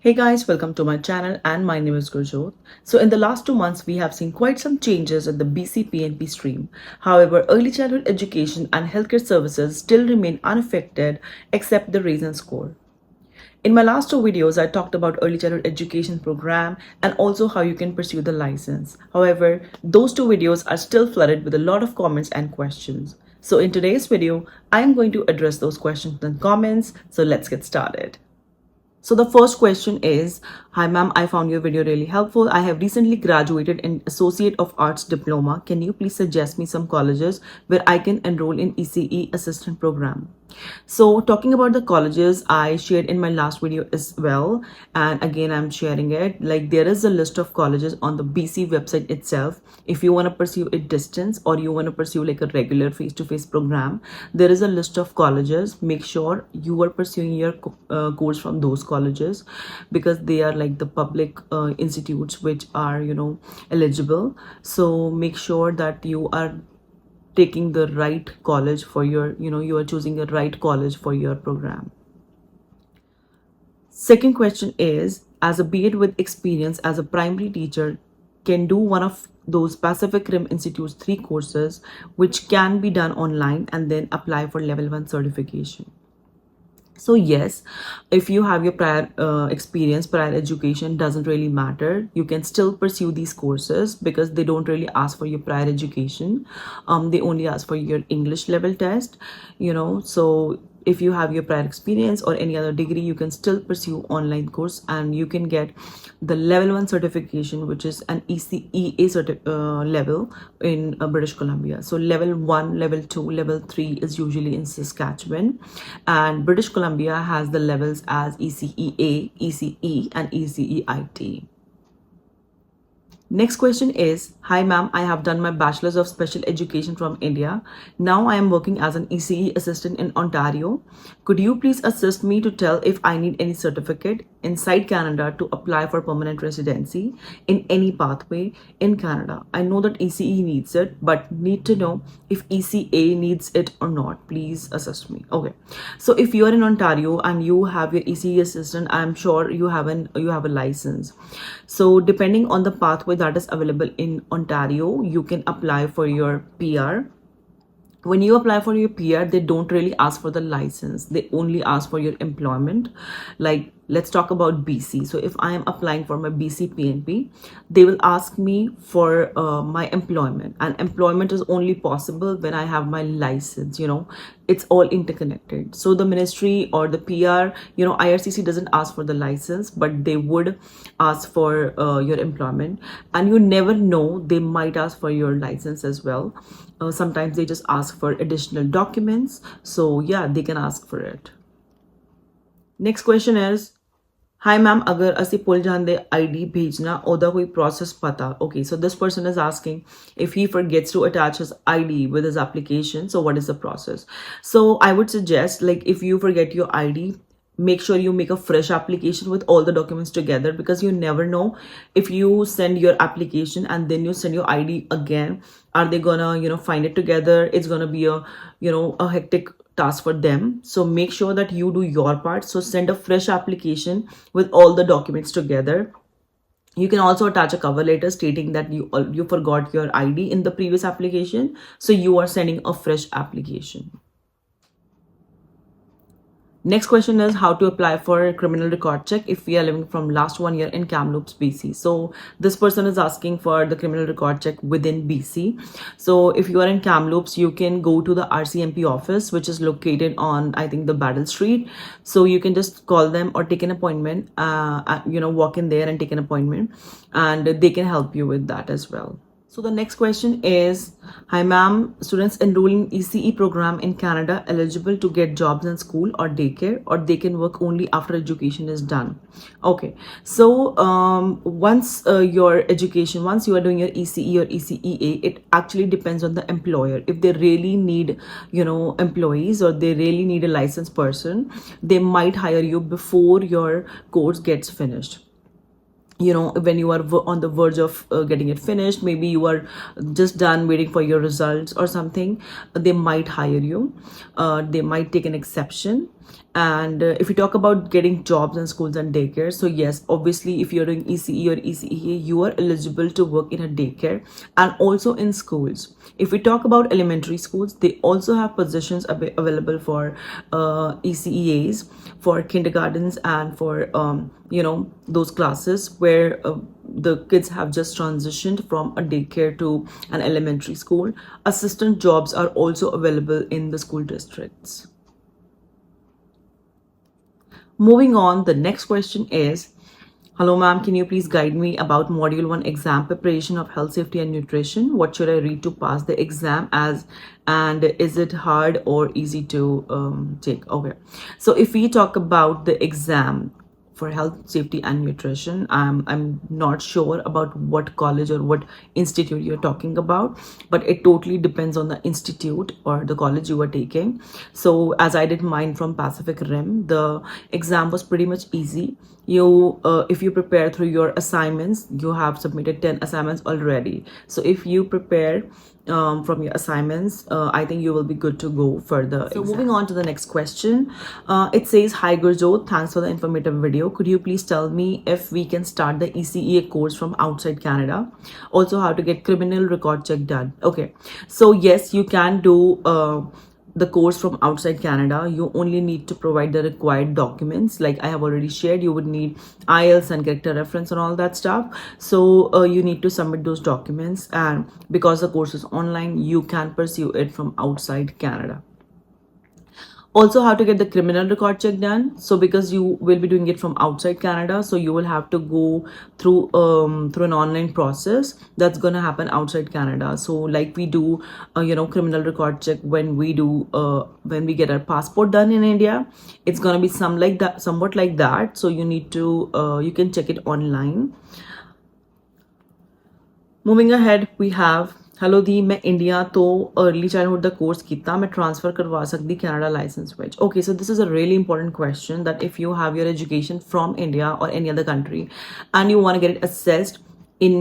Hey guys, welcome to my channel and my name is Gurjot. So in the last 2 months, we have seen quite some changes in the BC stream. However, early childhood education and healthcare services still remain unaffected except the raise and score. In my last two videos, I talked about early childhood education program and also how you can pursue the license. However, those two videos are still flooded with a lot of comments and questions. So in today's video, I am going to address those questions and comments. So let's get started. So the first question is, hi ma'am, I found your video really helpful. I have recently graduated in Associate of Arts Diploma. Can you please suggest me some colleges where I can enroll in Ecea assistant program? So talking about the colleges, I shared in my last video as well, and again I'm sharing it. Like, there is a list of colleges on the BC website itself. If you want to pursue a distance or you want to pursue like a regular face-to-face program, there is a list of colleges. Make sure you are pursuing your course from those colleges, because they are like the public institutes which are eligible. So make sure that you are taking the right college for your you are choosing the right college for your program. Second question is, as a B.Ed with experience as a primary teacher, can do one of those Pacific Rim Institute's 3 courses which can be done online and then apply for level 1 certification. So yes, if you have your prior experience, prior education, doesn't really matter. You can still pursue these courses because they don't really ask for your prior education. They only ask for your English level test, so if you have your prior experience or any other degree, you can still pursue online course and you can get the level 1 certification, which is an Ecea level in British Columbia. So level 1, level 2, level 3 is usually in Saskatchewan, and British Columbia has the levels as ECEA, ECE and ECEIT. Next question is, hi ma'am, I have done my Bachelor's of Special Education from India. Now I am working as an ECE assistant in Ontario. Could you please assist me to tell if I need any certificate inside Canada to apply for permanent residency in any pathway in Canada? I know that ECE needs it, but need to know if ECA needs it or not. Please assist me. Okay, so if you are in Ontario and you have your ECE assistant, I'm sure you have a license. So depending on the pathway that is available in Ontario, you can apply for your PR. When you apply for your PR, they don't really ask for the license. They only ask for your employment. Like, let's talk about BC. So if I am applying for my BC PNP, they will ask me for my employment, and employment is only possible when I have my license. It's all interconnected. So the ministry or the PR, IRCC doesn't ask for the license, but they would ask for your employment. And you never know, they might ask for your license as well. Sometimes they just ask for additional documents. So yeah, they can ask for it. Next question is, hi ma'am, agar asi pul jande ID bhejna oda koi process pata. Okay, so this person is asking if he forgets to attach his ID with his application, so what is the process? So I would suggest, like, if you forget your ID, make sure you make a fresh application with all the documents together, because you never know, if you send your application and then you send your ID again, are they gonna find it together? It's gonna be a hectic task for them. So make sure that you do your part. So send a fresh application with all the documents together. You can also attach a cover letter stating that you forgot your ID in the previous application, so you are sending a fresh application. Next question is how to apply for a criminal record check if we are living from last 1 year in Kamloops, BC. So this person is asking for the criminal record check within BC. So if you are in Kamloops, you can go to the RCMP office, which is located on, I think, the Battle Street. So you can just call them or take an appointment, walk in there and take an appointment, and they can help you with that as well. So the next question is, hi ma'am, students enrolling in ECE program in Canada eligible to get jobs in school or daycare, or they can work only after education is done? Okay, so once you are doing your ECE or ECEA, it actually depends on the employer. If they really need employees, or they really need a licensed person, they might hire you before your course gets finished. When you are on the verge of getting it finished, maybe you are just done waiting for your results or something, they might hire you. They might take an exception. And if we talk about getting jobs in schools and daycare, so yes, obviously if you're doing ECE or ECEA, you are eligible to work in a daycare and also in schools. If we talk about elementary schools, they also have positions available for ECEAs, for kindergartens, and for those classes where the kids have just transitioned from a daycare to an elementary school. Assistant jobs are also available in the school districts. Moving on, the next question is, hello ma'am, can you please guide me about module 1 exam preparation of health, safety and nutrition? What should I read to pass the exam as, and is it hard or easy to take? Okay, so if we talk about the exam for health, safety and nutrition, I'm not sure about what college or what institute you're talking about, but it totally depends on the institute or the college you are taking. So as I did mine from Pacific Rim, the exam was pretty much easy. You if you prepare through your assignments, you have submitted 10 assignments already. So if you prepare from your assignments, I think you will be good to go further. So moving on to the next question, it says, hi Gurjot, thanks for the informative video. Could you please tell me if we can start the ECEA course from outside Canada? Also, how to get criminal record check done? Okay, so yes, you can do the course from outside Canada. You only need to provide the required documents. Like I have already shared, you would need IELTS and character reference and all that stuff. So you need to submit those documents, and because the course is online, you can pursue it from outside Canada. Also, how to get the criminal record check done. So because you will be doing it from outside Canada, so you will have to go through an online process that's going to happen outside Canada. So like we do criminal record check when we get our passport done in India, it's going to be somewhat like that. So you need to you can check it online. Moving ahead, we have, hello दी, मैं India तो early childhood the course किया, मैं transfer करवा सकती Canada licence which? Okay, so this is a really important question that if you have your education from India और any other country and you want to get it assessed in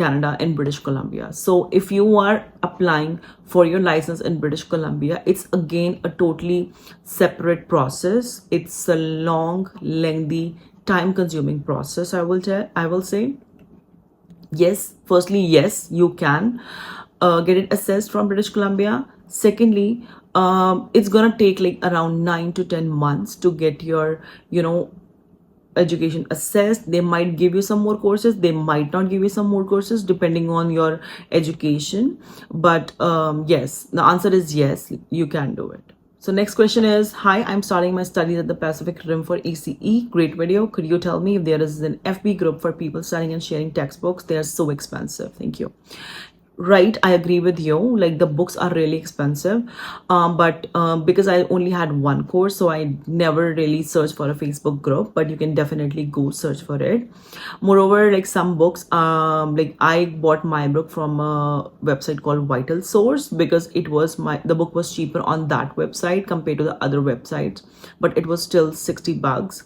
Canada, in British Columbia. So if you are applying for your license in British Columbia, it's again a totally separate process. It's a long, lengthy, time-consuming process, I will say. Yes, firstly, yes, you can get it assessed from British Columbia. Secondly, it's gonna take like around 9 to 10 months to get your education assessed. They might give you some more courses, they might not give you some more courses depending on your education, but yes, the answer is yes, you can do it. So next question is, hi, I'm starting my studies at the Pacific Rim for ECE. Great video. Could you tell me if there is an FB group for people studying and sharing textbooks? They are so expensive. Thank you. Right, I agree with you. Like the books are really expensive, but because I only had one course, so I never really searched for a Facebook group. But you can definitely go search for it. Moreover, like some books, like I bought my book from a website called Vital Source because the book was cheaper on that website compared to the other websites, but it was still $60.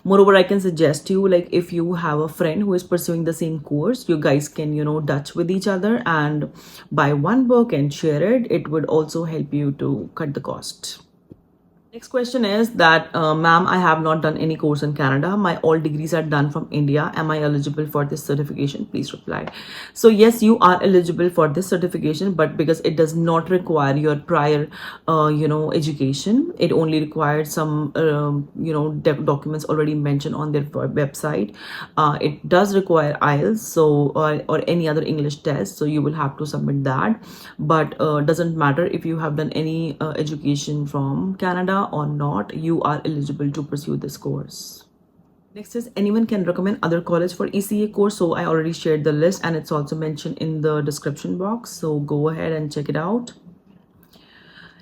Moreover, I can suggest you, like if you have a friend who is pursuing the same course, you guys can touch with each other and buy one book and share it. It would also help you to cut the cost. Next question is that, ma'am, I have not done any course in Canada. My all degrees are done from India. Am I eligible for this certification? Please reply. So yes, you are eligible for this certification, but because it does not require your prior, education, it only requires some, documents already mentioned on their website. It does require IELTS, so or any other English test, so you will have to submit that. But doesn't matter if you have done any education from Canada or not, you are eligible to pursue this course. Next is, anyone can recommend other college for ECA course. So I already shared the list and it's also mentioned in the description box, so go ahead and check it out.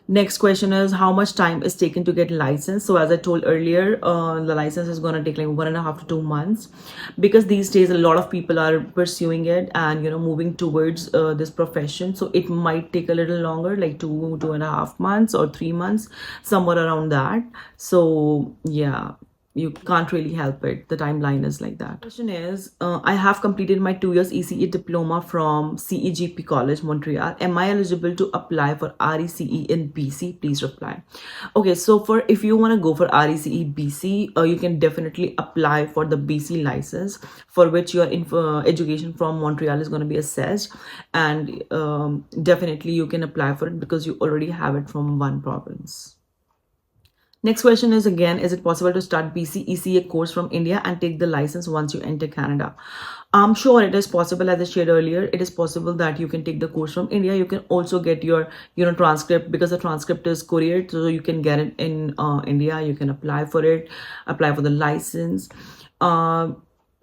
Next question is, how much time is taken to get license? So as I told earlier, the license is going to take like 1.5 to 2 months, because these days a lot of people are pursuing it and moving towards this profession. So it might take a little longer, like 2.5 months or 3 months, somewhere around that. So yeah, you can't really help it. The timeline is like that. Question is, I have completed my 2 years ECE diploma from CEGP College, Montreal. Am I eligible to apply for RECE in BC? Please reply. Okay, so for if you want to go for RECE BC, you can definitely apply for the BC license, for which your education from Montreal is going to be assessed, and definitely you can apply for it because you already have it from one province. Next question is again, is it possible to start BC ECA course from India and take the license once you enter Canada? I'm sure it is possible. As I shared earlier, it is possible that you can take the course from India. You can also get your, transcript, because the transcript is couriered, so you can get it in India. You can apply for it, apply for the license.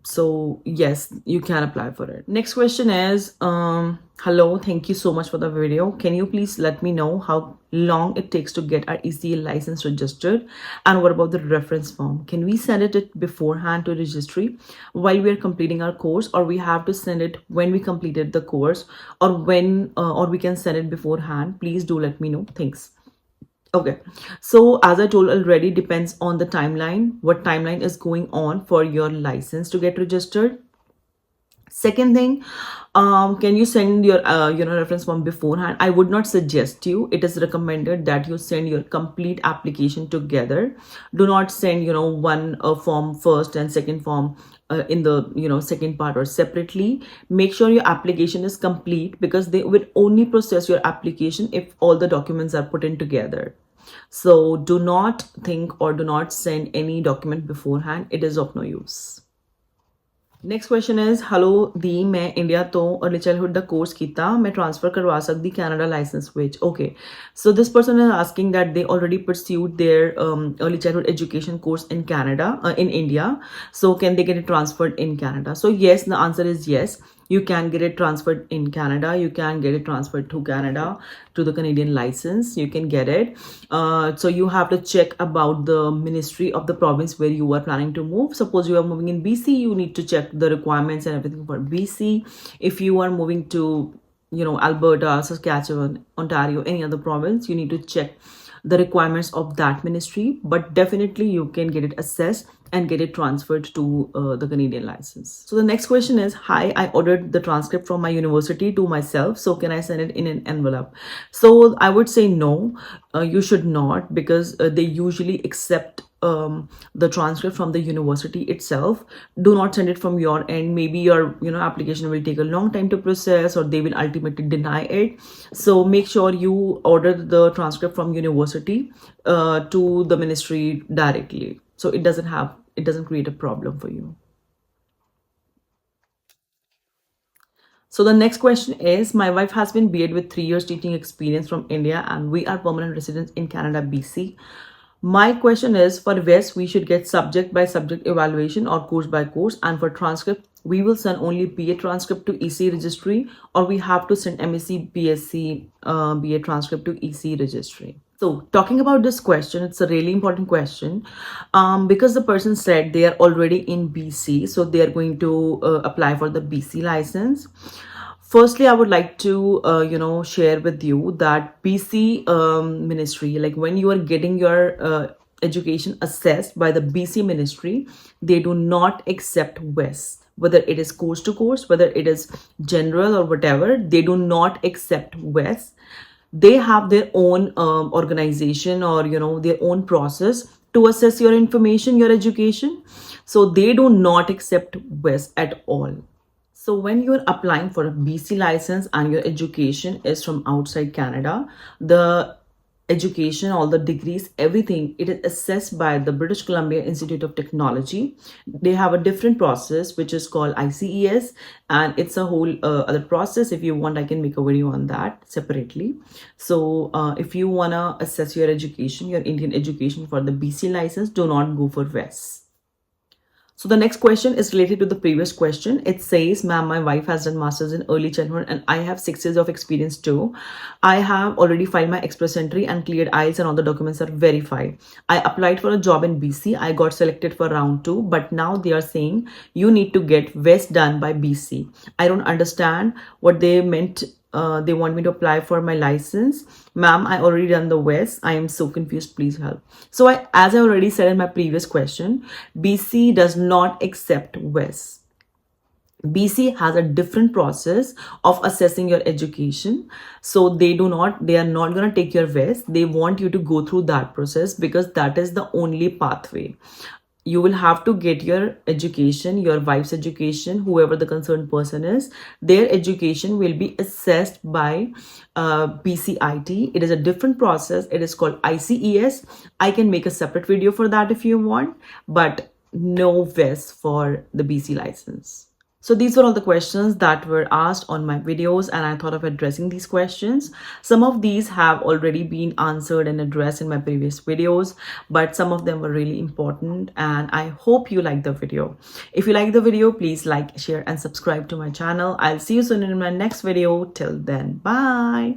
So yes, you can apply for it. Next question is, hello, thank you so much for the video. Can you please let me know how long it takes to get our ECA license registered? And what about the reference form? Can we send it beforehand to registry while we are completing our course, or we have to send it when we completed the course, or when or we can send it beforehand? Please do let me know. Thanks. Okay, so as I told already, depends on the timeline, what timeline is going on for your license to get registered. Second thing, can you send your reference form beforehand? I would not suggest you. It is recommended that you send your complete application together. Do not send one form first and second form in the second part or separately. Make sure your application is complete, because they will only process your application if all the documents are put in together. So do not think or do not send any document beforehand. It is of no use. Next question is, hello दी, मैं India तो early childhood the course किया, मैं transfer करवा सकती Canada licence which? Okay, so this person is asking that they already pursued their early childhood education course in Canada, in India. So can they get it transferred in Canada? So yes, the answer is yes. You can get it transferred in Canada. You can get it transferred to Canada, to the Canadian license. You can get it. So you have to check about the ministry of the province where you are planning to move. Suppose you are moving in BC, you need to check the requirements and everything for BC. If you are moving to, Alberta, Saskatchewan, Ontario, any other province, you need to check the requirements of that ministry. But definitely you can get it assessed and get it transferred to the Canadian license. So the next question is, hi, I ordered the transcript from my university to myself, so can I send it in an envelope? So I would say no, you should not, because they usually accept the transcript from the university itself. Do not send it from your end. Maybe your application will take a long time to process, or they will ultimately deny it. So make sure you order the transcript from university to the ministry directly, so it doesn't create a problem for you. So the next question is, my wife has been BEd with 3 years teaching experience from India, and we are permanent residents in Canada, BC. My question is, for West, we should get subject by subject evaluation or course by course, and for transcript, we will send only BA transcript to EC registry, or we have to send MSc, BSc, BA transcript to EC registry. So talking about this question, it's a really important question, because the person said they are already in BC, so they are going to apply for the BC license. Firstly, I would like to, share with you that BC ministry, like when you are getting your education assessed by the BC ministry, they do not accept West. Whether it is course to course, whether it is general or whatever, they do not accept West. They have their own organization, or their own process to assess your information, your education. So they do not accept West at all. So when you're applying for a BC license and your education is from outside Canada, the education, all the degrees, everything, it is assessed by the British Columbia Institute of Technology. They have a different process which is called ICES, and it's a whole other process. If you want, I can make a video on that separately. So if you want to assess your education, your Indian education for the BC license, do not go for West. So the next question is related to the previous question. It says, ma'am, my wife has done masters in early childhood and I have 6 years of experience too. I have already filed my express entry and cleared IELTS and all the documents are verified. I applied for a job in BC. I got selected for round 2, but now they are saying you need to get West done by BC. I don't understand what they meant they want me to apply for my license. Ma'am, I already done the WES. I am so confused. Please help. So as I already said in my previous question, BC does not accept WES. BC has a different process of assessing your education. So they are not going to take your WES. They want you to go through that process because that is the only pathway. You will have to get your education, your wife's education, whoever the concerned person is, their education will be assessed by BCIT. It is a different process. It is called ICES. I can make a separate video for that if you want, but no WES for the BC license. So these were all the questions that were asked on my videos, and I thought of addressing these questions. Some of these have already been answered and addressed in my previous videos, but some of them were really important, and I hope you liked the video. If you like the video, please like, share, and subscribe to my channel. I'll see you soon in my next video. Till then, bye.